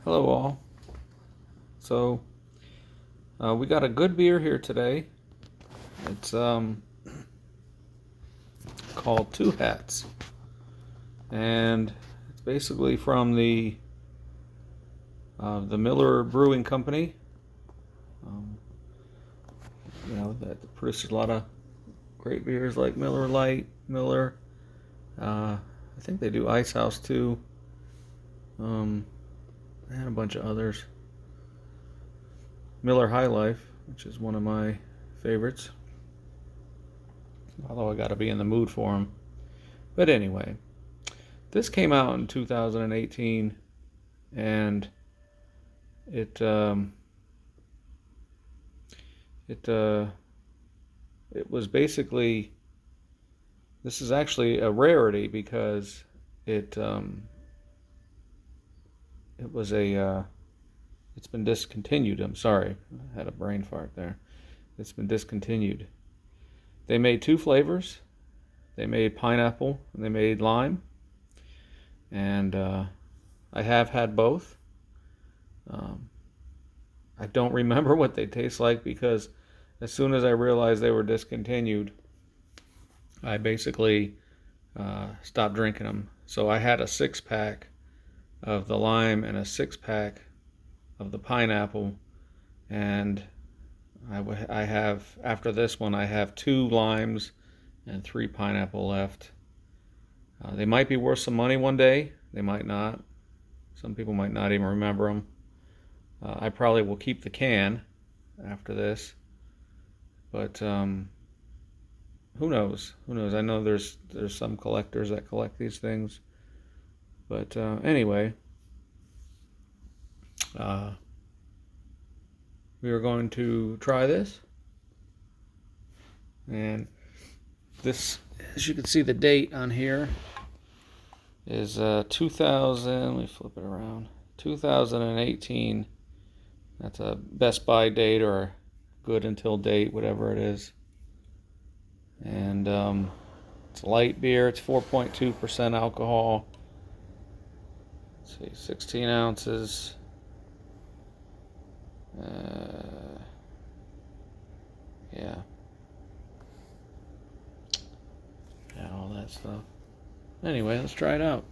Hello all. So we got a good beer here today. It's called Two Hats, and it's basically from the Miller Brewing Company. Um, that produces a lot of great beers like Miller Lite, Miller. I think they do Ice House too. And a bunch of others. Miller High Life, which is one of my favorites. Although I got to be in the mood for them. But anyway, this came out in 2018, and it was basically, this is actually a rarity because it was it's been discontinued. I'm sorry, I had a brain fart there. It's been discontinued. They made two flavors. They made pineapple and they made lime, and I have had both. I don't remember what they taste like because as soon as I realized they were discontinued, I basically stopped drinking them. So I had a 6-pack of the lime and a 6-pack of the pineapple, and I have, after this one, I have 2 limes and 3 pineapple left. They might be worth some money one day. They might not. Some people might not even remember them. I probably will keep the can after this, but who knows? Who knows? I know there's some collectors that collect these things, but anyway, we are going to try this, and this, as you can see, the date on here is 2000. Let me flip it around. 2018. That's a Best Buy date or good until date, whatever it is. And it's light beer. It's 4.2% alcohol. Let's see, 16 ounces. Yeah. Yeah, all that stuff. Anyway, let's try it out.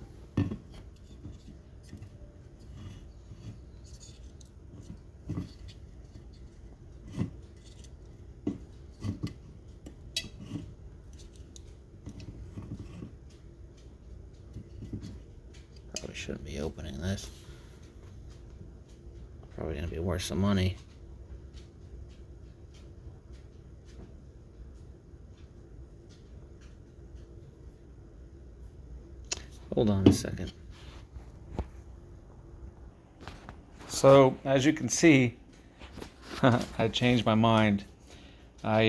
Probably shouldn't be opening this. Probably gonna be worth some money. Hold on a second. So, as you can see, I changed my mind. I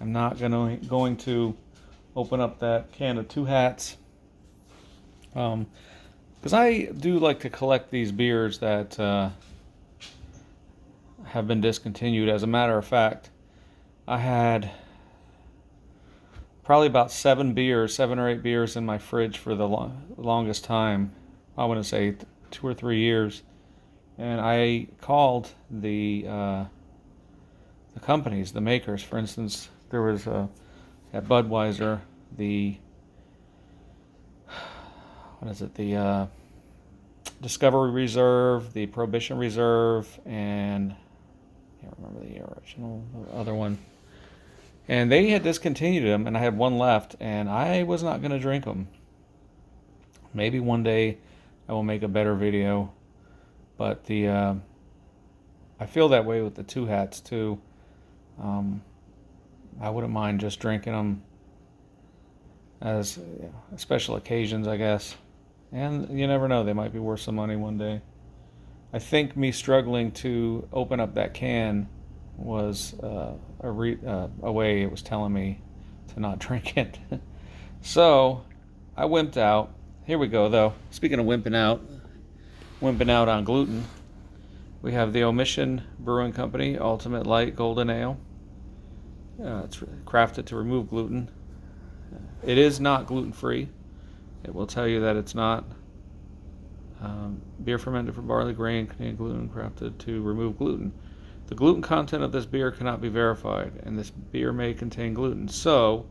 am not going to open up that can of Two Hats. Because I do like to collect these beers that have been discontinued. As a matter of fact, I had probably about 7 or 8 beers in my fridge for the longest time. I want to say 2 or 3 years. And I called the companies, the makers. For instance, there was at Budweiser, the Discovery Reserve, the Prohibition Reserve, and I can't remember the original other one. And they had discontinued them, and I had one left, and I was not going to drink them. Maybe one day I will make a better video, but I feel that way with the Two Hats too. I wouldn't mind just drinking them as special occasions, I guess. And you never know, they might be worth some money one day. I think me struggling to open up that can was a way it was telling me to not drink it. So I wimped out. Here we go, though. Speaking of wimping out on gluten, we have the Omission Brewing Company Ultimate Light Golden Ale. It's crafted to remove gluten. It is not gluten-free. It will tell you that it's not. beer fermented from barley grain containing gluten, crafted to remove gluten. The gluten content of this beer cannot be verified, and this beer may contain gluten. So,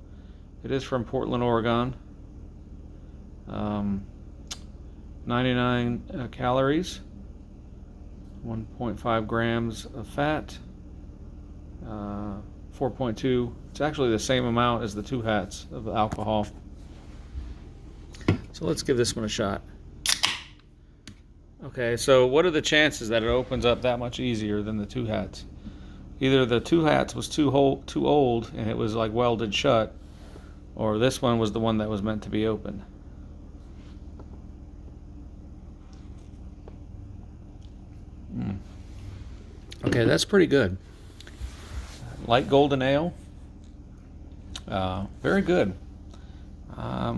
it is from Portland, Oregon. 99 calories, 1.5 grams of fat, 4.2. It's actually the same amount as the 2 hats of alcohol. So let's give this one a shot. Okay, so what are the chances that it opens up that much easier than the 2 hats? Either the 2 hats was too old and it was like welded shut, or this one was the one that was meant to be opened. Okay, that's pretty good. Light golden ale. Very good. I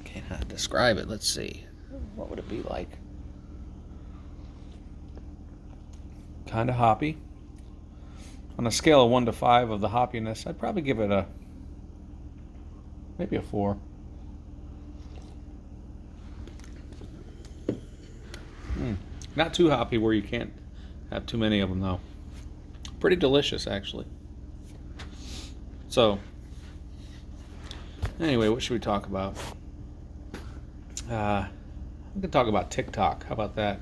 can't describe it. Let's see. What would it be like? Kind of hoppy. On a scale of 1 to 5 of the hoppiness, I'd probably give it maybe a 4. Not too hoppy where you can't have too many of them, though. Pretty delicious, actually. So, anyway, what should we talk about? We can talk about TikTok. How about that?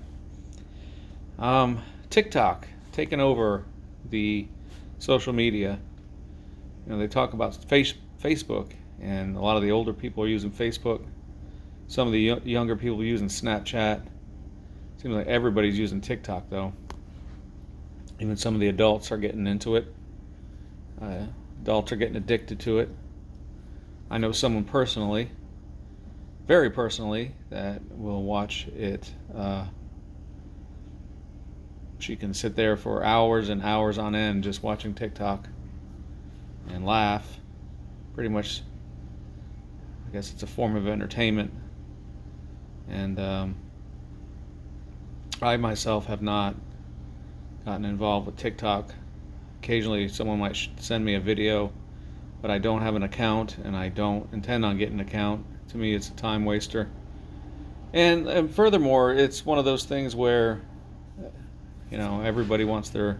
TikTok taking over the social media. You know, they talk about Facebook, and a lot of the older people are using Facebook. Some of the younger people are using Snapchat. Seems like everybody's using TikTok, though. Even some of the adults are getting into it. Adults are getting addicted to it. I know someone personally, very personally, that will watch it. She can sit there for hours and hours on end just watching TikTok and laugh. Pretty much, I guess it's a form of entertainment. And I myself have not gotten involved with TikTok. Occasionally someone might send me a video, but I don't have an account and I don't intend on getting an account. To me, it's a time waster. And furthermore, it's one of those things where, you know, everybody wants their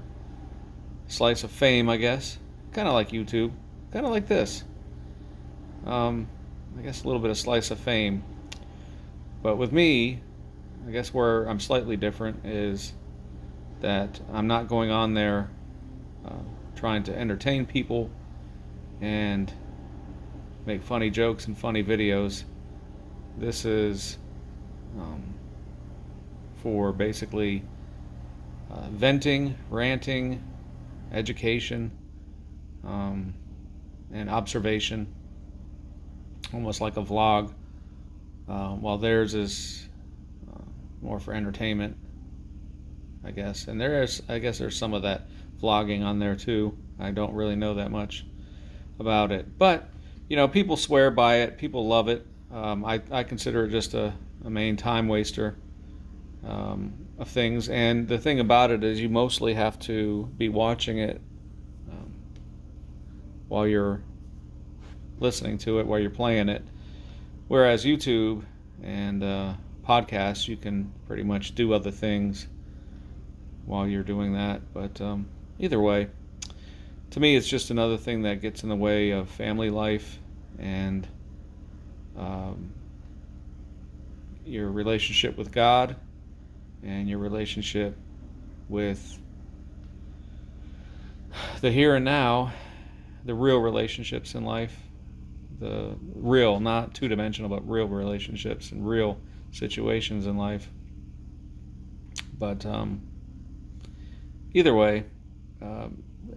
slice of fame, I guess. Kind of like YouTube. Kind of like this. I guess a little bit of slice of fame. But with me, I guess where I'm slightly different is that I'm not going on there trying to entertain people and make funny jokes and funny videos. This is for basically venting, ranting, education, and observation, almost like a vlog, while theirs is more for entertainment, I guess. And I guess there's some of that vlogging on there too. I don't really know that much about it, but you know, people swear by it. People love it. I consider it just a main time waster of things. And the thing about it is, you mostly have to be watching it while you're listening to it, while you're playing it. Whereas YouTube and podcasts, you can pretty much do other things while you're doing that. But either way, to me, it's just another thing that gets in the way of family life and your relationship with God and your relationship with the here and now, the real relationships in life, the real, not two-dimensional, but real relationships and real situations in life. But either way,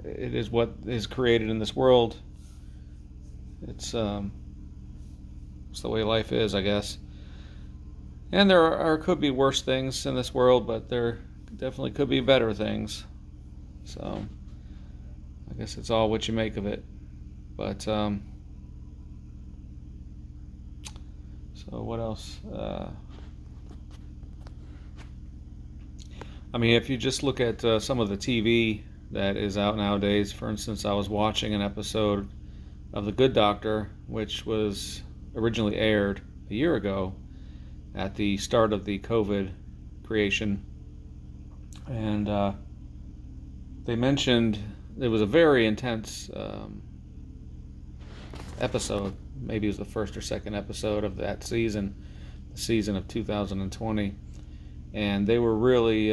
it is what is created in this world. It's the way life is, I guess. And there could be worse things in this world, but there definitely could be better things. So I guess it's all what you make of it. But so what else? I mean, if you just look at some of the TV that is out nowadays, for instance, I was watching an episode of The Good Doctor, which was originally aired a year ago, at the start of the COVID creation, and they mentioned it was a very intense episode. Maybe it was the first or second episode of that season, the season of 2020, and they were really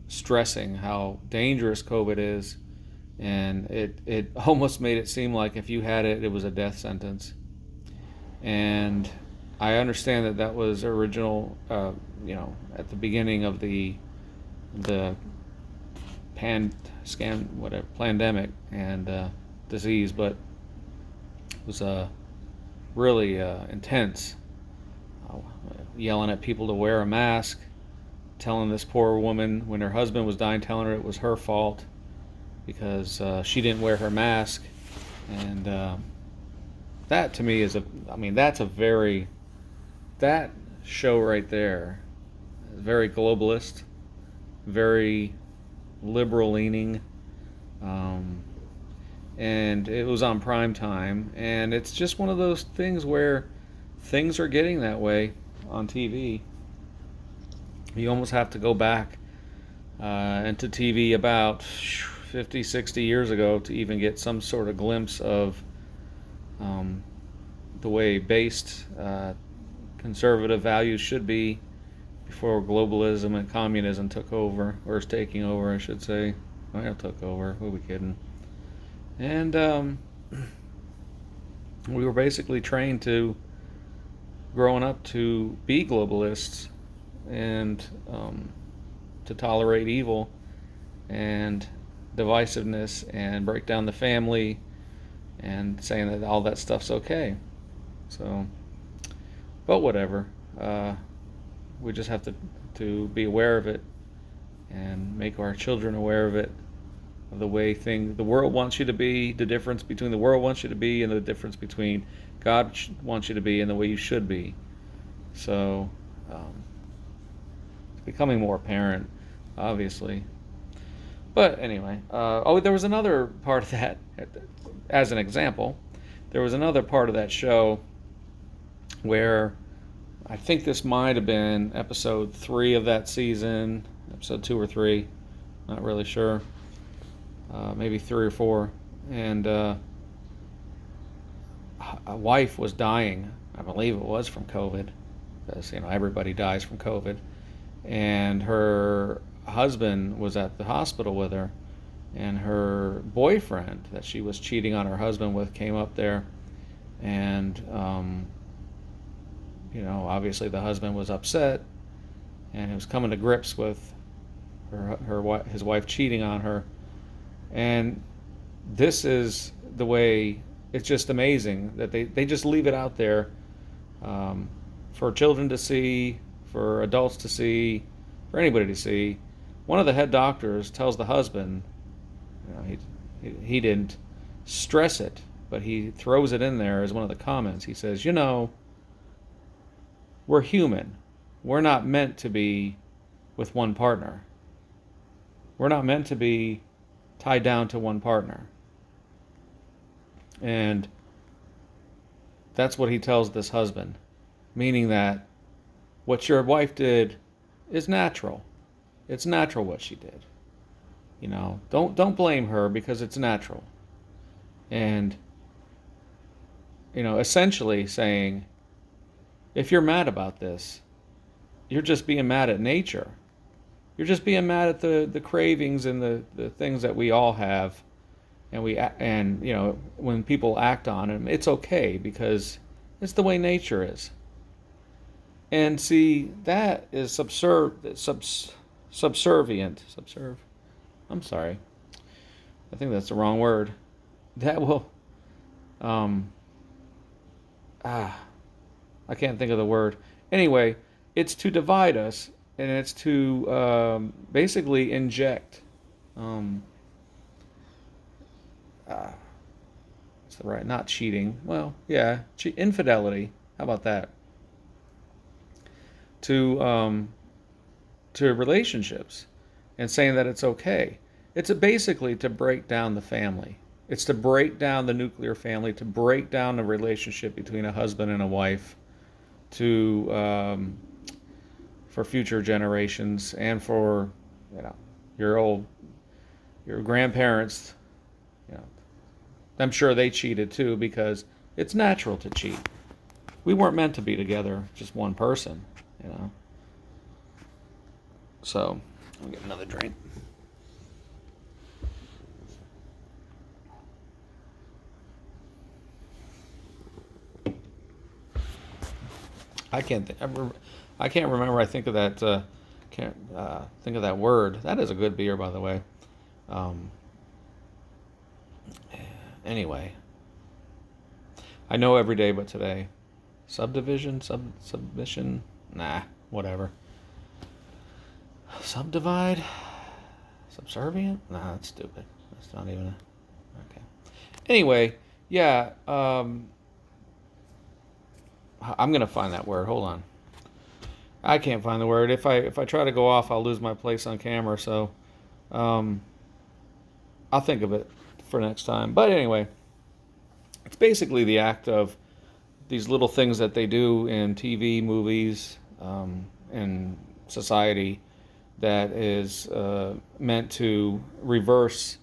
stressing how dangerous COVID is, and it almost made it seem like if you had it, it was a death sentence. And I understand that that was original, at the beginning of the pandemic and disease, but it was really intense. Yelling at people to wear a mask, telling this poor woman when her husband was dying, telling her it was her fault because she didn't wear her mask, and that to me that show right there is very globalist, very liberal leaning, and it was on prime time, and it's just one of those things where things are getting that way on TV. You almost have to go back into TV about 50, 60 years ago to even get some sort of glimpse of the way based conservative values should be before globalism and communism took over, or is taking over, I should say. Well, took over, who are we kidding? And we were basically trained growing up to be globalists and to tolerate evil and divisiveness and break down the family and saying that all that stuff's okay. So, but whatever. We just have to be aware of it and make our children aware of it, of the way the world wants you to be, the difference between the world wants you to be and the difference between God wants you to be and the way you should be. So it's becoming more apparent, obviously. But anyway, there was another part of that, as an example, there was another part of that show where I think this might have been episode 3 of that season, episode 2 or 3, not really sure, maybe 3 or 4, and a wife was dying. I believe it was from COVID, because everybody dies from COVID, and her husband was at the hospital with her, and her boyfriend that she was cheating on her husband with came up there, and obviously the husband was upset, and he was coming to grips with his wife cheating on her. And this is the way, it's just amazing that they just leave it out there for children to see, for adults to see, for anybody to see. One of the head doctors tells the husband, he didn't stress it, but he throws it in there as one of the comments. He says, we're human. We're not meant to be with one partner. We're not meant to be tied down to one partner. And that's what he tells this husband, meaning that what your wife did is natural. It's natural what she did. Don't blame her, because it's natural. And essentially saying, if you're mad about this, you're just being mad at nature. You're just being mad at the cravings and the things that we all have, and when people act on them, it's okay because it's the way nature is. And see, that is subservient. I'm sorry. I think that's the wrong word. That will I can't think of the word. Anyway, it's to divide us, and it's to basically inject what's the right, not cheating, well, yeah, infidelity, how about that, to relationships, and saying that it's okay. It's basically to break down the family. It's to break down the nuclear family, to break down the relationship between a husband and a wife, to for future generations and for you know your your grandparents. You know, I'm sure they cheated too because it's natural to cheat. We weren't meant to be together, just one person. You know. So, I'll get another drink. I can't think. I can't remember. I think of that. Can't think of that word. That is a good beer, by the way. Um, anyway, I know every day, but today, submission. Nah, whatever. Subdivide, subservient. Nah, that's stupid. That's not even okay. Anyway, yeah. I'm gonna find that word. Hold on. I can't find the word. If I try to go off, I'll lose my place on camera. So, um, I'll think of it for next time. But anyway, it's basically the act of these little things that they do in TV, movies, in society that is meant to reverse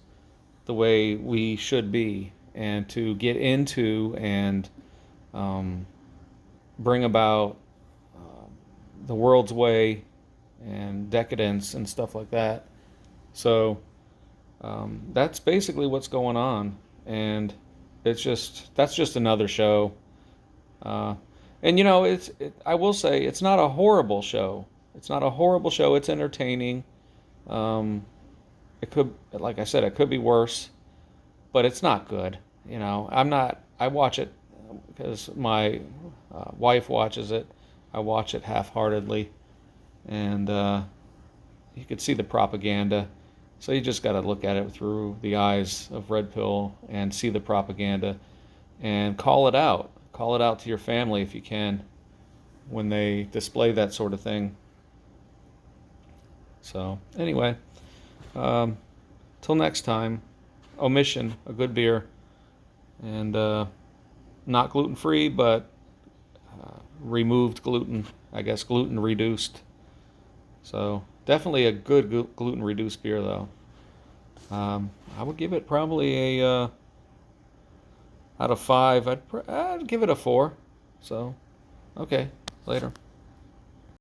the way we should be and to get into and bring about the world's way and decadence and stuff like that. So that's basically what's going on, and that's just another show. And I will say it's not a horrible show. It's not a horrible show. It's entertaining. It could, like I said, it could be worse, but it's not good. I watch it because my wife watches it. I watch it half-heartedly, and you could see the propaganda. So you just got to look at it through the eyes of Red Pill and see the propaganda and call it out. Call it out to your family if you can when they display that sort of thing. So anyway, till next time, Omission, a good beer, and not gluten-free, but removed gluten, I guess gluten reduced. So definitely a good gluten reduced beer though. I would give it probably a out of 5. I'd give it a 4. So okay, later.